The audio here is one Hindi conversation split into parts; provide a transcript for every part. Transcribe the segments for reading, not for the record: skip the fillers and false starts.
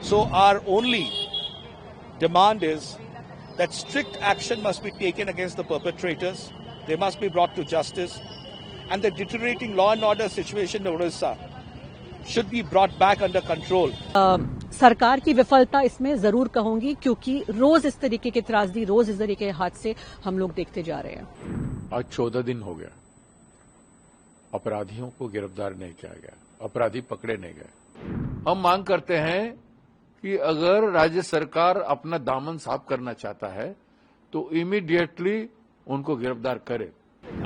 So our only demand is that strict action must be taken against the perpetrators. They must be brought to justice. And the deteriorating law and order situation in Odisha should be brought back under control. सरकार की विफलता इसमें जरूर कहूंगी, क्योंकि रोज इस तरीके के त्रासदी, रोज इस तरीके के हादसे हम लोग देखते जा रहे हैं। आज 14 दिन हो गया, अपराधियों को गिरफ्तार नहीं किया गया, अपराधी पकड़े नहीं गए। हम मांग करते हैं कि अगर राज्य सरकार अपना दामन साफ करना चाहता है तो इमीडिएटली उनको गिरफ्तार करे।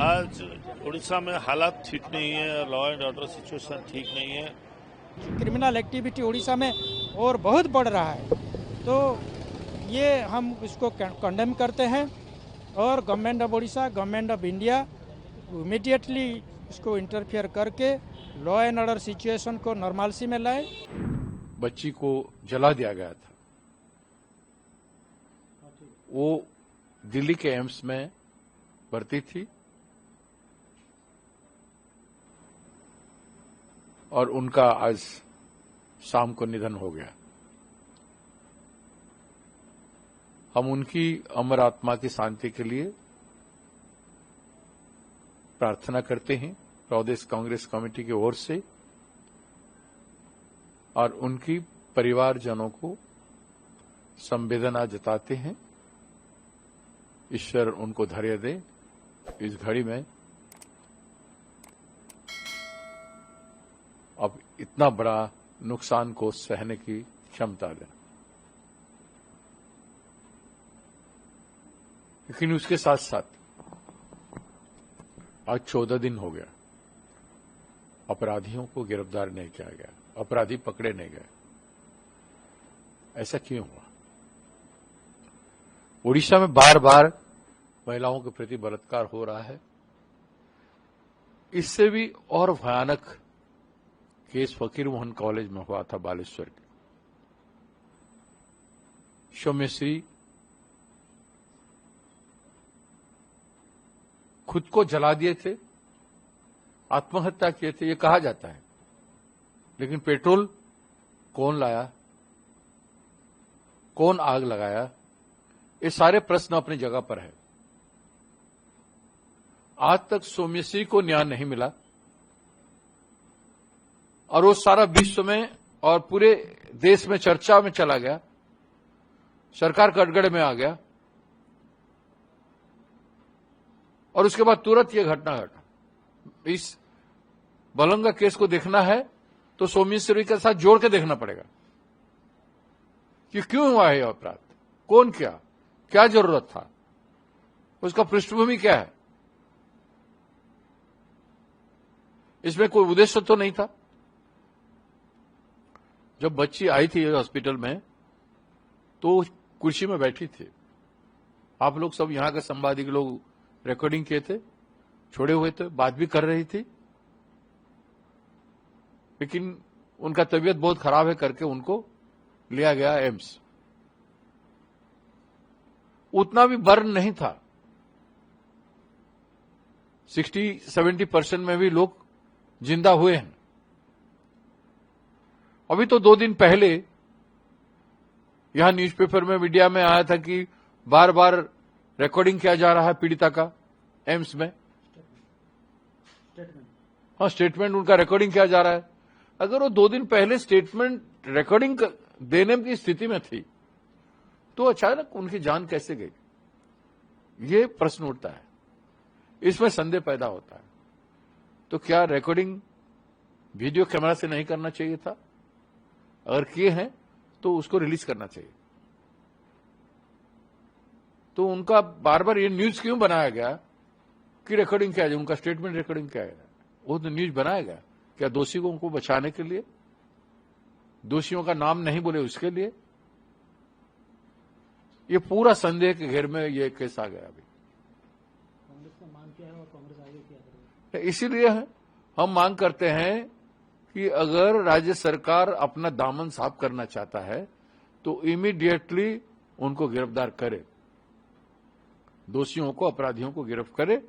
आज उड़ीसा में हालात ठीक नहीं है, लॉ एंड ऑर्डर सिचुएशन ठीक नहीं है। क्रिमिनल एक्टिविटी उड़ीसा में और बहुत बढ़ रहा है, तो ये हम इसको कंडेम करते हैं और government of Orissa, government of India immediately इसको इंटरफियर करके लॉ एंड ऑर्डर सिचुएशन को नॉर्मलसी में लाए। बच्ची को जला दिया गया था, वो दिल्ली के एम्स में भर्ती थी और उनका आज शाम को निधन हो गया। हम उनकी अमर आत्मा की शांति के लिए प्रार्थना करते हैं प्रदेश कांग्रेस कमेटी की ओर से, और उनकी परिवारजनों को संवेदना जताते हैं। ईश्वर उनको धैर्य दे इस घड़ी में। अब इतना बड़ा नुकसान को सहने की क्षमता दें, लेकिन उसके साथ साथ आज 14 दिन हो गया, अपराधियों को गिरफ्तार नहीं किया गया, अपराधी पकड़े नहीं गए। ऐसा क्यों हुआ? ओडिशा में बार बार महिलाओं के प्रति बलात्कार हो रहा है। इससे भी और भयानक केस फकीर मोहन कॉलेज में हुआ था, बालेश्वर के। सौम्यश्री खुद को जला दिए थे, आत्महत्या किए थे, ये कहा जाता है, लेकिन पेट्रोल कौन लाया, कौन आग लगाया, ये सारे प्रश्न अपनी जगह पर है। आज तक सौम्यश्री को न्याय नहीं मिला और वो सारा विश्व में और पूरे देश में चर्चा में चला गया, सरकार कटघरे में आ गया और उसके बाद तुरंत ये घटना घटा। इस बलंगा केस को देखना है तो सौम्यश्री के साथ जोड़ के देखना पड़ेगा कि क्यों हुआ है यह अपराध, कौन किया, क्या जरूरत था, उसका पृष्ठभूमि क्या है। इसमें कोई उद्देश्य तो नहीं था। जब बच्ची आई थी हॉस्पिटल में तो कुर्सी में बैठी थी, आप लोग सब यहां के संवादक लोग रिकॉर्डिंग किए थे, छोड़े हुए थे, बात भी कर रही थी, लेकिन उनका तबीयत बहुत खराब है करके उनको लिया गया एम्स। उतना भी बर्न नहीं था, 60-70% में भी लोग जिंदा हुए हैं। अभी तो 2 दिन पहले यहां न्यूज़पेपर में, मीडिया में आया था कि बार बार रिकॉर्डिंग किया जा रहा है पीड़िता का एम्स में। हाँ, स्टेटमेंट उनका रिकॉर्डिंग किया जा रहा है। अगर वो 2 दिन पहले स्टेटमेंट रिकॉर्डिंग देने की स्थिति में थी तो अचानक उनकी जान कैसे गई, ये प्रश्न उठता है, इसमें संदेह पैदा होता है। तो क्या रिकॉर्डिंग वीडियो कैमरा से नहीं करना चाहिए था? अगर किए हैं तो उसको रिलीज करना चाहिए। तो उनका बार बार ये न्यूज क्यों बनाया गया कि रिकॉर्डिंग किया जाए, उनका स्टेटमेंट रिकॉर्डिंग किया गया? वो तो न्यूज बनाया गया क्या दोषियों को बचाने के लिए, दोषियों का नाम नहीं बोले उसके लिए? ये पूरा संदेह के घेर में ये केस आ गया। अभी कांग्रेस ने मांग किया है और कांग्रेस आगे क्या करेगी? इसीलिए हम मांग करते हैं कि अगर राज्य सरकार अपना दामन साफ करना चाहता है तो इमीडिएटली उनको गिरफ्तार करे, दोषियों को, अपराधियों को गिरफ्तार करे,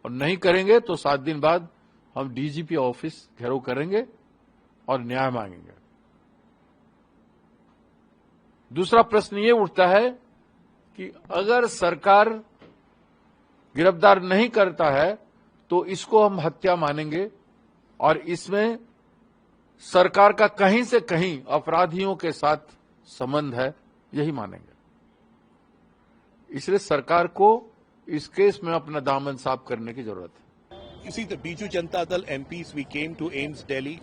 और नहीं करेंगे तो 7 दिन बाद हम डीजीपी ऑफिस घेराव करेंगे और न्याय मांगेंगे। दूसरा प्रश्न ये उठता है कि अगर सरकार गिरफ्तार नहीं करता है तो इसको हम हत्या मानेंगे और इसमें सरकार का कहीं से कहीं अपराधियों के साथ संबंध है, यही मानेंगे। इसलिए सरकार को इस केस में अपना दामन साफ करने की जरूरत है। You see, the Biju Janata Dal MPs, we came to AIIMS Delhi,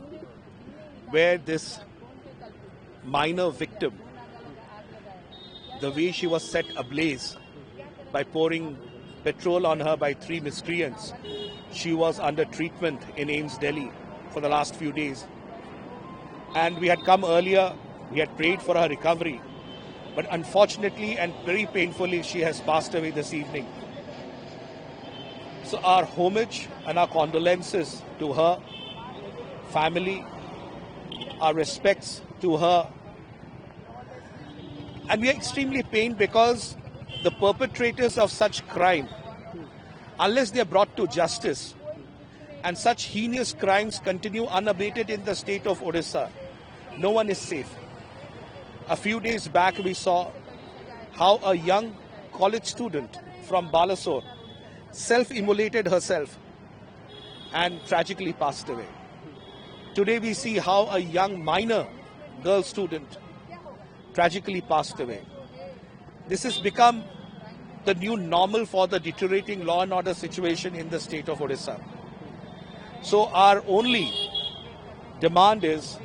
where this minor victim, the way she was set ablaze by pouring petrol on her by 3 miscreants, she was under treatment in AIIMS Delhi for the last few days. And we had come earlier, we had prayed for her recovery, but unfortunately and very painfully, she has passed away this evening. So our homage and our condolences to her family, our respects to her. And we are extremely pained because the perpetrators of such crime, unless they are brought to justice, and such heinous crimes continue unabated in the state of Odisha, no one is safe. A few days back we saw how a young college student from Balasore self-immolated herself and tragically passed away. Today we see how a young minor girl student tragically passed away. This has become the new normal for the deteriorating law and order situation in the state of Odisha. So our only demand is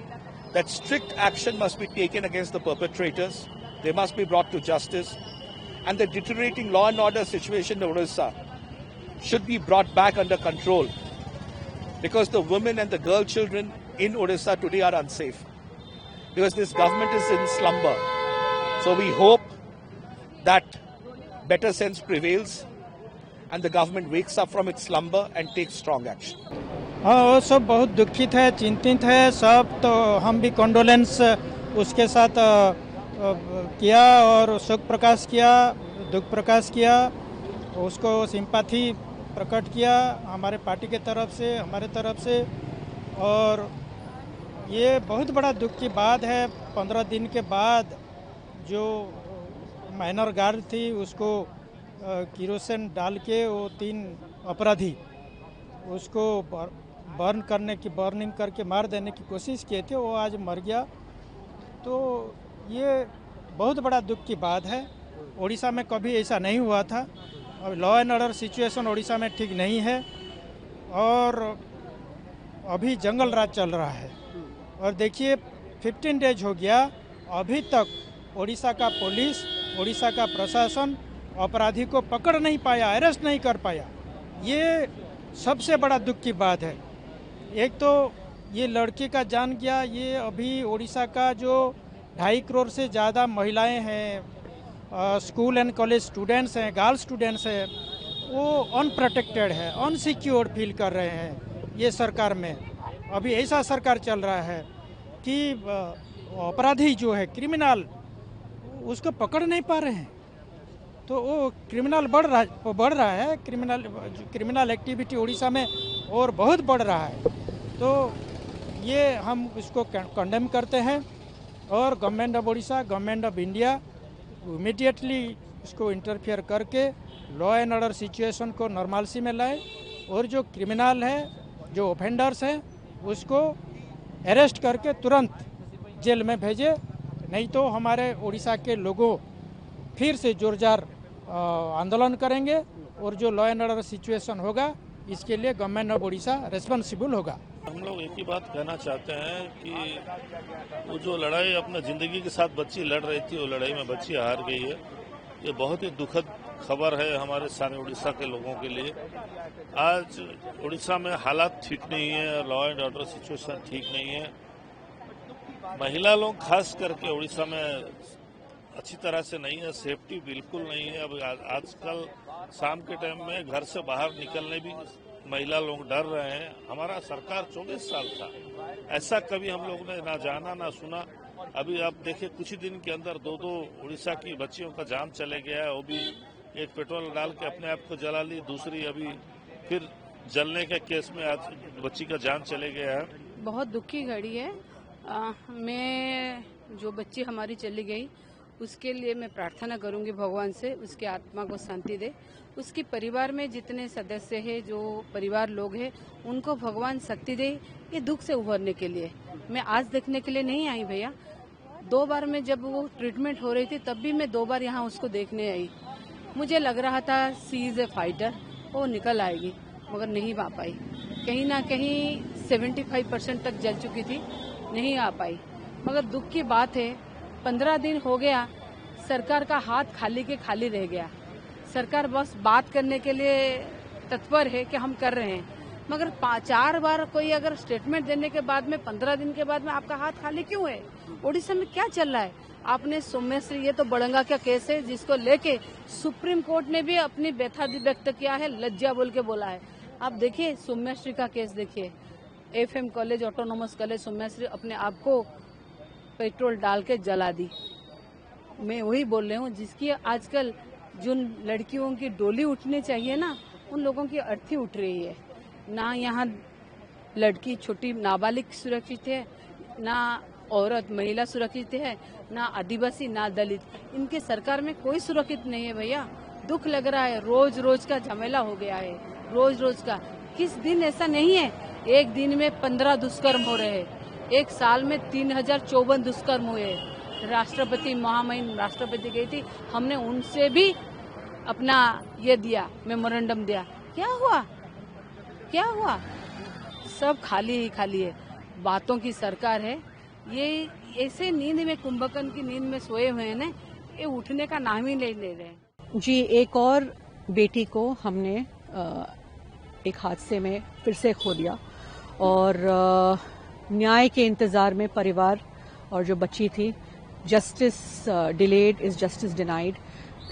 that strict action must be taken against the perpetrators. They must be brought to justice. And the deteriorating law and order situation in Odisha should be brought back under control, because the women and the girl children in Odisha today are unsafe because this government is in slumber. So we hope that better sense prevails and the government wakes up from its slumber and takes strong action. हाँ, वो सब बहुत दुखित है, चिंतित है सब, तो हम भी कंडोलेंस उसके साथ किया और शोक प्रकाश किया, दुख प्रकाश किया, उसको सिंपैथी प्रकट किया हमारे पार्टी के तरफ से, हमारे तरफ से। और ये बहुत बड़ा दुख की बात है, 15 दिन के बाद जो माइनर गर्ल थी उसको किरोसिन डाल के वो 3 अपराधी उसको बर्निंग करके मार देने की कोशिश किए थे, वो आज मर गया। तो ये बहुत बड़ा दुख की बात है। उड़ीसा में कभी ऐसा नहीं हुआ था। और law and order situation Orissa में ठीक नहीं है और अभी जंगल राज चल रहा है। और देखिए 15 डेज हो गया, अभी तक उड़ीसा का पुलिस, उड़ीसा का प्रशासन अपराधी को पकड़ नहीं पाया, अरेस्ट नहीं कर पाया। ये सबसे बड़ा दुख की बात है। एक तो ये लड़की का जान गया, ये अभी उड़ीसा का जो 2.5 करोड़ से ज़्यादा महिलाएं हैं, स्कूल एंड कॉलेज स्टूडेंट्स हैं, गर्ल्स स्टूडेंट्स हैं, वो अनप्रोटेक्टेड है, अनसिक्योर्ड फील कर रहे हैं। ये सरकार में अभी ऐसा सरकार चल रहा है कि अपराधी जो है क्रिमिनल, उसको पकड़ नहीं पा रहे हैं। तो वो क्रिमिनल बढ़ रहा है, क्रिमिनल एक्टिविटी उड़ीसा में और बहुत बढ़ रहा है। तो ये हम इसको कंडेम करते हैं और government of Orissa, government of India immediately इसको इंटरफियर करके लॉ एंड ऑर्डर सिचुएशन को नॉर्मलसी में लाए और जो क्रिमिनल है, जो ऑफेंडर्स हैं, उसको अरेस्ट करके तुरंत जेल में भेजे। नहीं तो हमारे उड़ीसा के लोगों फिर से जोरदार आंदोलन करेंगे और जो लॉ एंड ऑर्डर सिचुएशन होगा इसके लिए गवर्नमेंट ऑफ उड़ीसा रिस्पॉन्सिबल होगा। हम लोग एक ही बात कहना चाहते हैं कि वो जो लड़ाई अपना जिंदगी के साथ बच्ची लड़ रही थी, वो लड़ाई में बच्ची हार गई है। ये बहुत ही दुखद खबर है हमारे सारे उड़ीसा के लोगों के लिए। आज उड़ीसा में हालात ठीक नहीं है, लॉ एंड ऑर्डर सिचुएशन ठीक नहीं है। महिला लोग खास करके उड़ीसा में अच्छी तरह से नहीं है, सेफ्टी बिल्कुल नहीं है। अब आजकल शाम के टाइम में घर से बाहर निकलने भी महिला लोग डर रहे हैं। हमारा सरकार 24 साल था, ऐसा कभी हम लोग ने ना जाना ना सुना। अभी आप देखिए कुछ ही दिन के अंदर 2 उड़ीसा की बच्चियों का जान चले गया है। वो भी एक पेट्रोल डाल के अपने आप को जला ली, दूसरी अभी फिर जलने के केस में आज बच्ची का जान चले गया है। बहुत दुख की घड़ी है। मैं जो बच्ची हमारी चली गई उसके लिए मैं प्रार्थना करूंगी भगवान से, उसकी आत्मा को शांति दे। उसके परिवार में जितने सदस्य हैं, जो परिवार लोग हैं, उनको भगवान शक्ति दे ये दुख से उभरने के लिए। मैं आज देखने के लिए नहीं आई भैया, 2 बार में जब वो ट्रीटमेंट हो रही थी तब भी मैं 2 बार यहाँ उसको देखने आई। मुझे लग रहा था शी इज ए फाइटर, वो निकल आएगी, मगर नहीं आ पाई। कहीं ना कहीं 75% तक जल चुकी थी, नहीं आ पाई। मगर दुख की बात है, 15 दिन हो गया, सरकार का हाथ खाली के खाली रह गया। सरकार बस बात करने के लिए तत्पर है कि हम कर रहे हैं, मगर 4 बार कोई अगर स्टेटमेंट देने के बाद में 15 दिन के बाद में आपका हाथ खाली क्यों है? ओडिशा में क्या चल रहा है? आपने सौम्यश्री, ये तो बड़ंगा का केस है जिसको लेके सुप्रीम कोर्ट ने भी अपनी व्यथा व्यक्त किया है, लज्जा बोल के बोला है। आप देखिए सौम्यश्री का केस देखिए, FM college, autonomous college Saumyashree अपने आप को पेट्रोल डाल के जला दी। मैं वही बोल रही हूँ, जिसकी आजकल जिन लड़कियों की डोली उठनी चाहिए ना, उन लोगों की अर्थी उठ रही है। ना यहाँ लड़की छोटी नाबालिग सुरक्षित है, ना औरत महिला सुरक्षित है, ना आदिवासी, ना दलित। इनके सरकार में कोई सुरक्षित नहीं है भैया। दुख लग रहा है, रोज रोज का झमेला हो गया है, रोज रोज का। किस दिन ऐसा नहीं है, एक दिन में 15 दुष्कर्म हो रहे हैं, एक साल में 3054 दुष्कर्म हुए। राष्ट्रपति, महामहिम राष्ट्रपति गई थी, हमने उनसे भी अपना ये दिया, मेमोरेंडम दिया। क्या हुआ? क्या हुआ? सब खाली ही खाली है। बातों की सरकार है। ये ऐसे नींद में, कुंभकर्ण की नींद में सोए हुए हैं ना, ये उठने का नाम ही नहीं ले रहे। जी, एक और बेटी को हमने एक हादसे में फिर से खो दिया, और न्याय के इंतजार में परिवार और जो बच्ची थी, justice delayed is justice denied.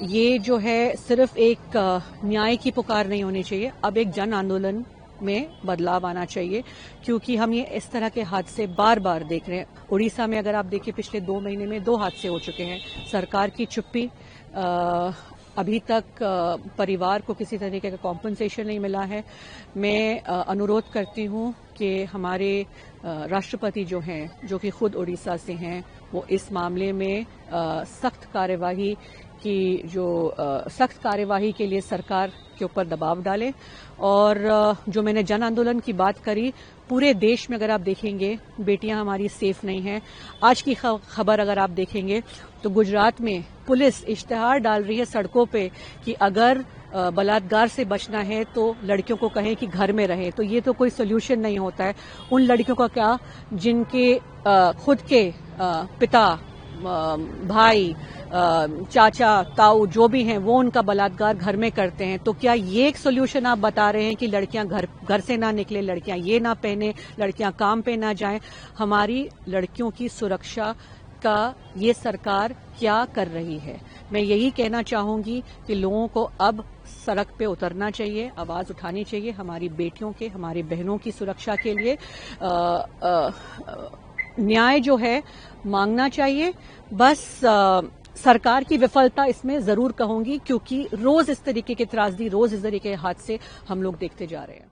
ये जो है सिर्फ एक न्याय की पुकार नहीं होनी चाहिए, अब एक जन आंदोलन में बदलाव आना चाहिए, क्योंकि हम ये इस तरह के हादसे बार बार देख रहे हैं। उड़ीसा में अगर आप देखिए, पिछले 2 महीने में 2 हादसे हो चुके हैं। सरकार की चुप्पी, अभी तक परिवार को किसी तरीके का कॉम्पनसेशन नहीं मिला है। मैं अनुरोध करती हूं कि हमारे राष्ट्रपति जो हैं, जो कि खुद उड़ीसा से हैं, वो इस मामले में सख्त कार्यवाही के लिए सरकार के ऊपर दबाव डालें। और जो मैंने जन आंदोलन की बात करी, पूरे देश में अगर आप देखेंगे, बेटियां हमारी सेफ नहीं हैं। आज की खबर अगर आप देखेंगे तो गुजरात में पुलिस इश्तेहार डाल रही है सड़कों पे कि अगर बलात्कार से बचना है तो लड़कियों को कहें कि घर में रहें। तो ये तो कोई सोल्यूशन नहीं होता है। उन लड़कियों का क्या जिनके खुद के पिता, भाई, चाचा, ताऊ जो भी हैं, वो उनका बलात्कार घर में करते हैं। तो क्या ये एक सोल्यूशन आप बता रहे हैं कि लड़कियां घर से ना निकले, लड़कियां ये ना पहने, लड़कियां काम पे ना जाएं? हमारी लड़कियों की सुरक्षा का ये सरकार क्या कर रही है? मैं यही कहना चाहूंगी कि लोगों को अब सड़क पे उतरना चाहिए, आवाज उठानी चाहिए, हमारी बेटियों के, हमारी बहनों की सुरक्षा के लिए न्याय जो है मांगना चाहिए। बस सरकार की विफलता इसमें जरूर कहूंगी, क्योंकि रोज इस तरीके के त्रासदी, रोज इस तरीके के हादसे हम लोग देखते जा रहे हैं।